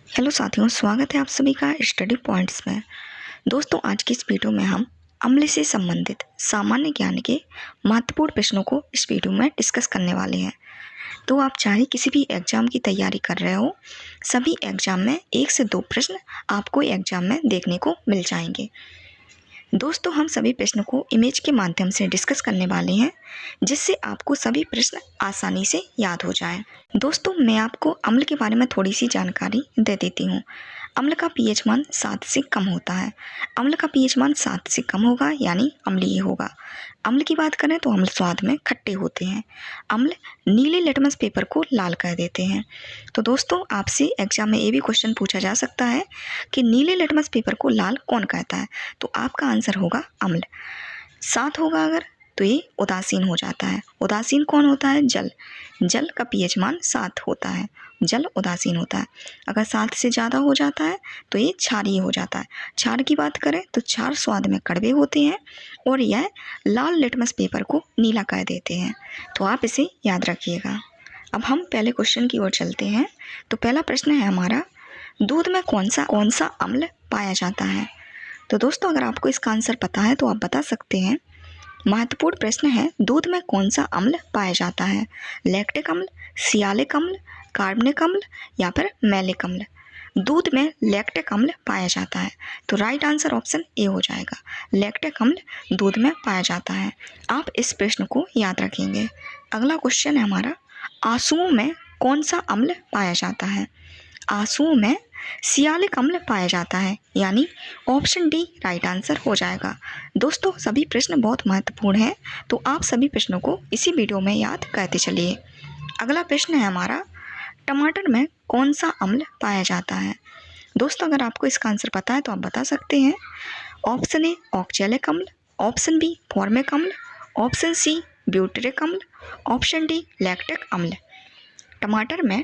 Hello साथियों, स्वागत है आप सभी का स्टडी पॉइंट्स में। दोस्तों, आज की इस वीडियो में हम अम्ल से संबंधित सामान्य ज्ञान के महत्वपूर्ण प्रश्नों को इस वीडियो में डिस्कस करने वाले हैं। तो आप चाहे किसी भी एग्जाम की तैयारी कर रहे हो, सभी एग्जाम में 1 से 2 प्रश्न आपको एग्जाम में देखने को मिल जाएंगे। दोस्तों, हम सभी प्रश्नों को इमेज के माध्यम से डिस्कस करने वाले हैं, जिससे आपको सभी प्रश्न आसानी से याद हो जाए। दोस्तों, मैं आपको अम्ल के बारे में थोड़ी सी जानकारी दे देती हूँ। अम्ल का पीएच मान 7 से कम होता है। अम्ल का पीएच मान 7 से कम होगा यानी अम्लीय होगा। अम्ल की बात करें तो अम्ल स्वाद में खट्टे होते हैं। अम्ल नीले लिटमस पेपर को लाल कर देते हैं। तो दोस्तों, आपसे एग्जाम में ये भी क्वेश्चन पूछा जा सकता है कि नीले लिटमस पेपर को लाल कौन कहता है, तो आपका आंसर होगा अम्ल। 7 होगा अगर तो ये उदासीन हो जाता है। उदासीन कौन होता है? जल। जल का पीएच मान 7 होता है, जल उदासीन होता है। अगर 7 से ज़्यादा हो जाता है तो ये क्षारीय हो जाता है। क्षार की बात करें तो क्षार स्वाद में कड़वे होते हैं और यह लाल लिटमस पेपर को नीला कर देते हैं। तो आप इसे याद रखिएगा। अब हम पहले क्वेश्चन की ओर चलते हैं। तो पहला प्रश्न है हमारा, दूध में कौन सा अम्ल पाया जाता है? तो दोस्तों, अगर आपको इसका आंसर पता है तो आप बता सकते हैं। महत्वपूर्ण प्रश्न है, दूध में कौन सा अम्ल पाया जाता है? लैक्टिक अम्ल, सियालिक अम्ल, कार्बनिक अम्ल या फिर मैलिक अम्ल? दूध में लैक्टिक अम्ल पाया जाता है, तो राइट आंसर ऑप्शन ए हो जाएगा। लैक्टिक अम्ल दूध में पाया जाता है। आप इस प्रश्न को याद रखेंगे। अगला क्वेश्चन है हमारा, आंसुओं में कौन सा अम्ल पाया जाता है? आंसुओं में सियालिक अम्ल पाया जाता है, यानी ऑप्शन डी राइट आंसर हो जाएगा। दोस्तों, सभी प्रश्न बहुत महत्वपूर्ण हैं, तो आप सभी प्रश्नों को इसी वीडियो में याद करते चलिए। अगला प्रश्न है हमारा, टमाटर में कौन सा अम्ल पाया जाता है? दोस्तों, अगर आपको इसका आंसर पता है तो आप बता सकते हैं। ऑप्शन ए ऑक्जेलिक अम्ल, ऑप्शन बी फॉर्मिक अम्ल, ऑप्शन सी ब्यूटरिक अम्ल, ऑप्शन डी लैक्टिक अम्ल। टमाटर में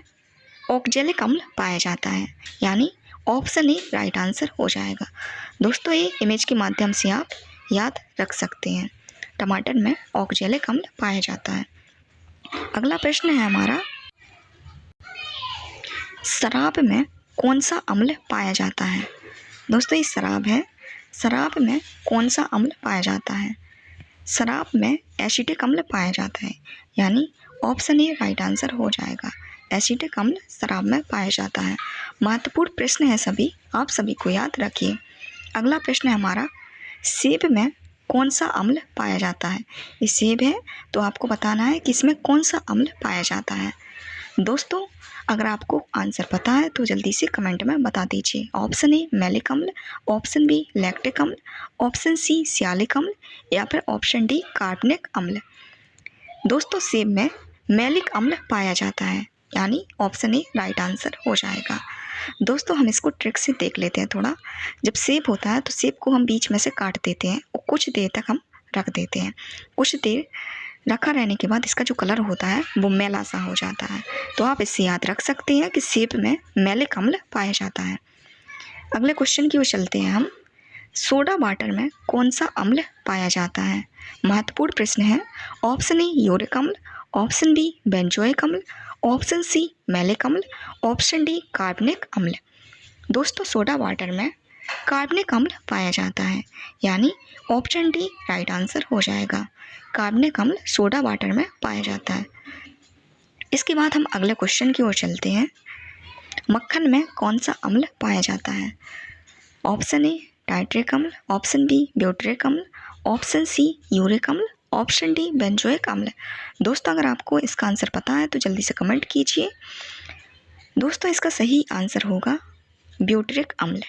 ऑक्जेलिक अम्ल पाया जाता है, यानी ऑप्शन ए राइट आंसर हो जाएगा। दोस्तों, ये इमेज के माध्यम से आप याद रख सकते हैं। टमाटर में ऑक्जेलिक अम्ल पाया जाता है। अगला प्रश्न है हमारा, शराब में कौन सा अम्ल पाया जाता है? दोस्तों, ये शराब है। शराब में कौन सा अम्ल पाया जाता है? शराब में एसिटिक अम्ल पाया जाता है, यानी ऑप्शन ए राइट आंसर हो जाएगा। एसिटिक अम्ल शराब में पाया जाता है। महत्वपूर्ण प्रश्न है सभी, आप सभी को याद रखिए। अगला प्रश्न है हमारा, सेब में कौन सा अम्ल पाया जाता है? ये सेब है, तो आपको बताना है कि इसमें कौन सा अम्ल पाया जाता है। दोस्तों, अगर आपको आंसर पता है तो जल्दी से कमेंट में बता दीजिए। ऑप्शन ए मैलिक अम्ल, ऑप्शन बी लैक्टिक अम्ल, ऑप्शन सी सियालिक अम्ल या फिर ऑप्शन डी कार्बनिक अम्ल। दोस्तों, सेब में मैलिक अम्ल पाया जाता है, यानी ऑप्शन ए राइट आंसर हो जाएगा। दोस्तों, हम इसको ट्रिक से देख लेते हैं थोड़ा। जब सेब होता है तो सेब को हम बीच में से काट देते हैं और कुछ देर तक हम रख देते हैं। कुछ देर रखा रहने के बाद इसका जो कलर होता है वो मैला सा हो जाता है। तो आप इससे याद रख सकते हैं कि सेब में मैलिक अम्ल पाया जाता है। अगले क्वेश्चन की ओर चलते हैं हम। सोडा वाटर में कौन सा अम्ल पाया जाता है? महत्वपूर्ण प्रश्न है। ऑप्शन ए यूरिक अम्ल, ऑप्शन बी बेंजोइक अम्ल, ऑप्शन सी मैलिक अम्ल, ऑप्शन डी कार्बनिक अम्ल। दोस्तों, सोडा वाटर में कार्बनिक अम्ल पाया जाता है, यानी ऑप्शन डी राइट आंसर हो जाएगा। कार्बनिक अम्ल सोडा वाटर में पाया जाता है। इसके बाद हम अगले क्वेश्चन की ओर चलते हैं। मक्खन में कौन सा अम्ल पाया जाता है? ऑप्शन ए टाइट्रिक अम्ल, ऑप्शन बी ब्यूटरिक अम्ल, ऑप्शन सी यूरिक अम्ल, ऑप्शन डी बेंजोइक अम्ल। दोस्तों, अगर आपको इसका आंसर पता है तो जल्दी से कमेंट कीजिए। दोस्तों, इसका सही आंसर होगा ब्यूटरिक अम्ल।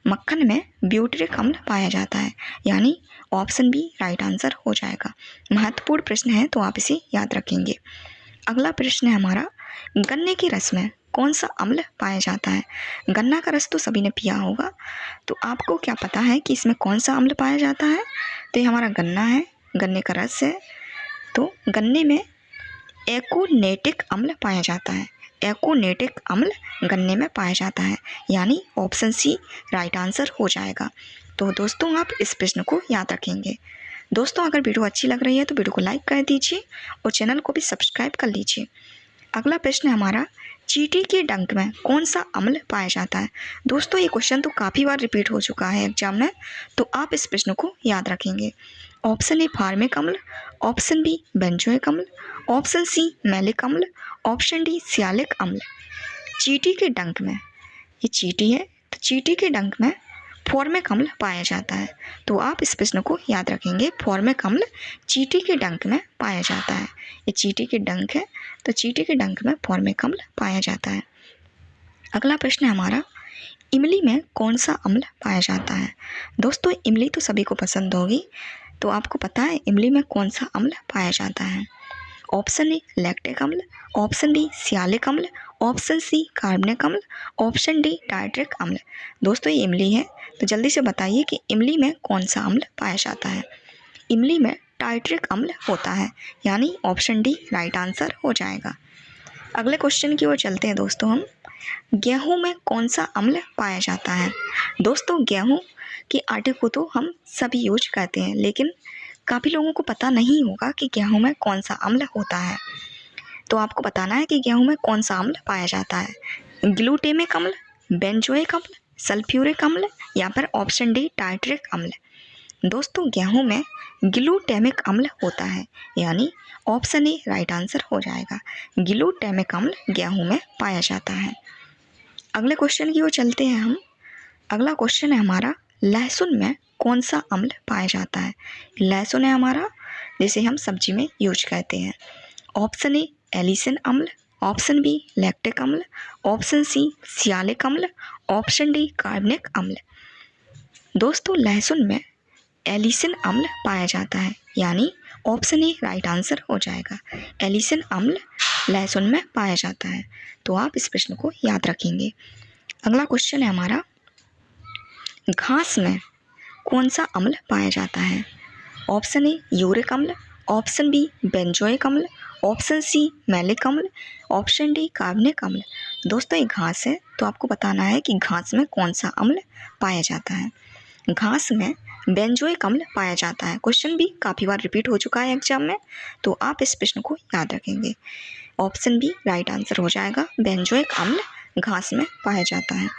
मक्खन में ब्यूटरिक अम्ल पाया जाता है, यानी ऑप्शन बी राइट आंसर हो जाएगा। महत्वपूर्ण प्रश्न है, तो आप इसे याद रखेंगे। अगला प्रश्न है हमारा, गन्ने के रस में कौन सा अम्ल पाया जाता है? गन्ना का रस तो सभी ने पिया होगा, तो आपको क्या पता है कि इसमें कौन सा अम्ल पाया जाता है? तो ये हमारा गन्ना है, गन्ने का रस है। तो गन्ने में एकोनेटिक अम्ल पाया जाता है। एकोनेटिक अम्ल गन्ने में पाया जाता है, यानी ऑप्शन सी राइट आंसर हो जाएगा। तो दोस्तों, आप इस प्रश्न को याद रखेंगे। दोस्तों, अगर वीडियो अच्छी लग रही है तो वीडियो को लाइक कर दीजिए और चैनल को भी सब्सक्राइब कर लीजिए। अगला प्रश्न है हमारा, चींटी के डंक में कौन सा अम्ल पाया जाता है? दोस्तों ये क्वेश्चन तो काफ़ी बार रिपीट हो चुका है एग्जाम में, तो आप इस प्रश्न को याद रखेंगे। ऑप्शन ए फार्मिक अम्ल, ऑप्शन बी बेंजोइक अम्ल, ऑप्शन सी मैलिक अम्ल, ऑप्शन डी सियालिक अम्ल। चींटी के डंक में, ये चींटी है तो चींटी के डंक में फॉर्मिक अम्ल पाया जाता है, तो आप इस प्रश्न को याद रखेंगे। फॉर्मिक अम्ल चींटी के डंक में पाया जाता है। ये चींटी के डंक है तो चींटी के डंक में फॉर्मिक अम्ल पाया जाता है। अगला प्रश्न है हमारा, इमली में कौन सा अम्ल पाया जाता है? दोस्तों इमली तो सभी को पसंद होगी, तो आपको पता है इमली में कौन सा अम्ल पाया जाता है? ऑप्शन ए लैक्टिक अम्ल, ऑप्शन बी सियालिक अम्ल, ऑप्शन सी कार्बनिक अम्ल, ऑप्शन डी टार्ट्रिक अम्ल। दोस्तों ये इमली है तो जल्दी से बताइए कि इमली में कौन सा अम्ल पाया जाता है? इमली में टार्ट्रिक अम्ल होता है, यानी ऑप्शन डी राइट आंसर हो जाएगा। अगले क्वेश्चन की ओर चलते हैं दोस्तों हम। गेहूं में कौन सा अम्ल पाया जाता है? दोस्तों गेहूं के आटे को तो हम सभी यूज करते हैं, लेकिन काफ़ी लोगों को पता नहीं होगा कि गेहूं में कौन सा अम्ल होता है। तो आपको बताना है कि गेहूं में कौन सा अम्ल पाया जाता है। ग्लूटेमिक अम्ल, बेंजोइक अम्ल, सल्फ्यूरिक अम्ल या फिर ऑप्शन डी टार्ट्रिक अम्ल। दोस्तों गेहूं में ग्लूटेमिक अम्ल होता है, यानी ऑप्शन ए राइट आंसर हो जाएगा। ग्लूटेमिक अम्ल गेहूं में पाया जाता है। अगले क्वेश्चन की ओर चलते हैं हम। अगला क्वेश्चन है हमारा, लहसुन में कौन सा अम्ल पाया जाता है? लहसुन है हमारा जिसे हम सब्जी में यूज करते हैं। ऑप्शन ए एलिसिन अम्ल, ऑप्शन बी लैक्टिक अम्ल, ऑप्शन सी सियालिक अम्ल, ऑप्शन डी कार्बनिक अम्ल। दोस्तों लहसुन में एलिसिन अम्ल पाया जाता है, यानी ऑप्शन ए राइट आंसर हो जाएगा। एलिसिन अम्ल लहसुन में पाया जाता है, तो आप इस प्रश्न को याद रखेंगे। अगला क्वेश्चन है हमारा, घास में कौन सा अम्ल पाया जाता है? ऑप्शन ए यूरिक अम्ल, ऑप्शन बी बेंजोइक अम्ल, ऑप्शन सी मैलिक अम्ल, ऑप्शन डी कार्बनिक अम्ल। दोस्तों ये घास है तो आपको बताना है कि घास में कौन सा अम्ल पाया जाता है। घास में बेंजोइक अम्ल पाया जाता है। क्वेश्चन भी काफ़ी बार रिपीट हो चुका है एग्जाम में, तो आप इस प्रश्न को याद रखेंगे। ऑप्शन बी राइट आंसर हो जाएगा। बेंजोइक अम्ल घास में पाया जाता है।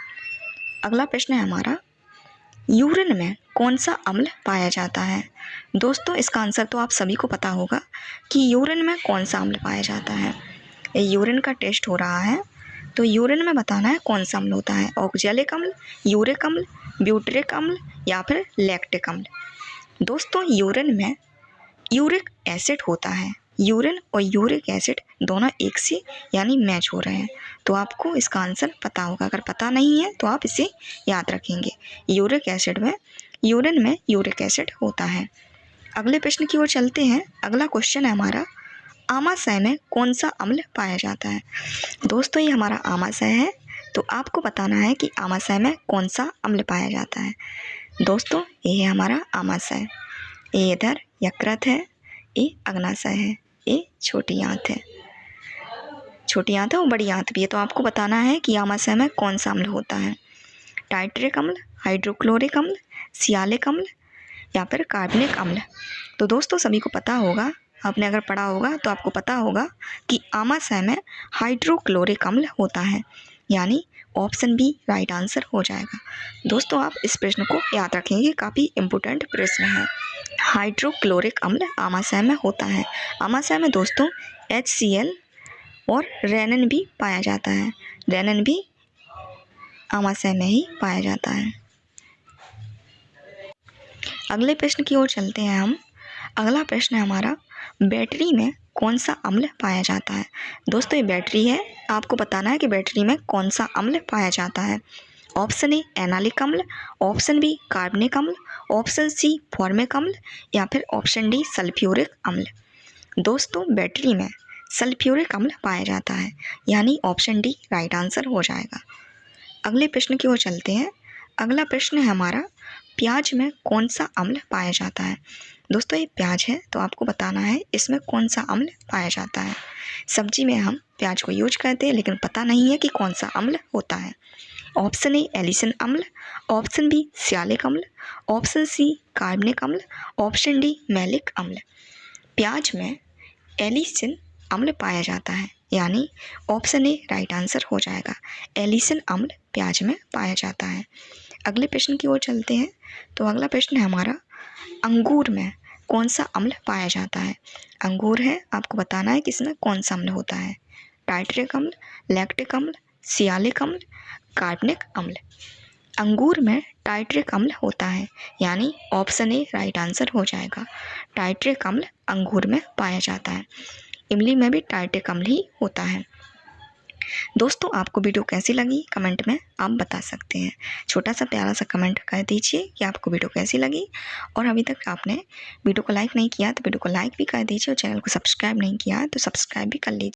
अगला प्रश्न है हमारा, यूरिन में कौन सा अम्ल पाया जाता है? दोस्तों इसका आंसर तो आप सभी को पता होगा कि यूरिन में कौन सा अम्ल पाया जाता है। ये यूरिन का टेस्ट हो रहा है, तो यूरिन में बताना है कौन सा अम्ल होता है। ऑक्जेलिक अम्ल, यूरिक अम्ल, ब्यूटरिक अम्ल या फिर लैक्टिक अम्ल। दोस्तों यूरिन में यूरिक एसिड होता है। यूरिन और यूरिक एसिड दोनों एक से यानी मैच हो रहे हैं, तो आपको इसका आंसर पता होगा। अगर पता नहीं है तो आप इसे याद रखेंगे। यूरिन में यूरिक एसिड होता है। अगले प्रश्न की ओर चलते हैं। अगला क्वेश्चन है हमारा, आमाशय में कौन सा अम्ल पाया जाता है? दोस्तों ये हमारा आमाशय है, तो आपको बताना है कि आमाशय में कौन सा अम्ल पाया जाता है। दोस्तों ये है हमारा आमाशय। ये इधर यकृत है, ये अग्नाशय है, ये छोटी आंत है। छोटी आंत है और बड़ी आंत भी है, तो आपको बताना है कि आमाशय में कौन सा अम्ल होता है। टार्ट्रिक अम्ल, हाइड्रोक्लोरिक अम्ल, सियालिक अम्ल या फिर कार्बनिक अम्ल। तो दोस्तों सभी को पता होगा, आपने अगर पढ़ा होगा तो आपको पता होगा कि आमाशय में हाइड्रोक्लोरिक अम्ल होता है, यानी ऑप्शन बी राइट आंसर हो जाएगा। दोस्तों आप इस प्रश्न को याद रखेंगे, काफ़ी इम्पोर्टेंट प्रश्न है। हाइड्रोक्लोरिक अम्ल आमाशय में होता है। आमाशय में दोस्तों HCl और रेनिन भी पाया जाता है। रेनिन भी आमाशय में ही पाया जाता है। अगले प्रश्न की ओर चलते हैं हम। अगला प्रश्न है हमारा, बैटरी में कौन सा अम्ल पाया जाता है? दोस्तों ये बैटरी है, आपको बताना है कि बैटरी में कौन सा अम्ल पाया जाता है। ऑप्शन ए एनालिक अम्ल, ऑप्शन बी कार्बनिक अम्ल, ऑप्शन सी फॉर्मिक अम्ल या फिर ऑप्शन डी सल्फ्यूरिक अम्ल। दोस्तों बैटरी में सल्फ्यूरिक अम्ल पाया जाता है, यानी ऑप्शन डी राइट आंसर हो जाएगा। अगले प्रश्न की ओर चलते हैं। अगला प्रश्न है हमारा, प्याज में कौन सा अम्ल पाया जाता है? दोस्तों ये प्याज है तो आपको बताना है इसमें कौन सा अम्ल पाया जाता है। सब्जी में हम प्याज को यूज करते हैं, लेकिन पता नहीं है कि कौन सा अम्ल होता है। ऑप्शन ए एलिसिन अम्ल, ऑप्शन बी सियालिक अम्ल, ऑप्शन सी कार्बनिक अम्ल, ऑप्शन डी मैलिक अम्ल। प्याज में एलिसिन अम्ल पाया जाता है, यानी ऑप्शन ए राइट आंसर हो जाएगा। एलिसन अम्ल प्याज में पाया जाता है। अगले प्रश्न की ओर चलते हैं। तो अगला प्रश्न है हमारा, अंगूर में कौन सा अम्ल पाया जाता है। अंगूर है, आपको बताना है कि इसमें कौन सा अम्ल होता है। टाइट्रिक अम्ल, लैक्टिक अम्ल, सियालिक अम्ल, कार्बनिक अम्ल। अंगूर में टाइट्रिक अम्ल होता है, यानी ऑप्शन ए राइट आंसर हो जाएगा। टाइट्रिक अम्ल अंगूर में पाया जाता है। इमली में भी टाइट्रिक अम्ल ही होता है। दोस्तों, आपको वीडियो कैसी लगी कमेंट में आप बता सकते हैं। छोटा सा प्यारा सा कमेंट कर दीजिए कि आपको वीडियो कैसी लगी। और अभी तक आपने वीडियो को लाइक नहीं किया तो वीडियो को लाइक भी कर दीजिए, और चैनल को सब्सक्राइब नहीं किया तो सब्सक्राइब भी कर लीजिए।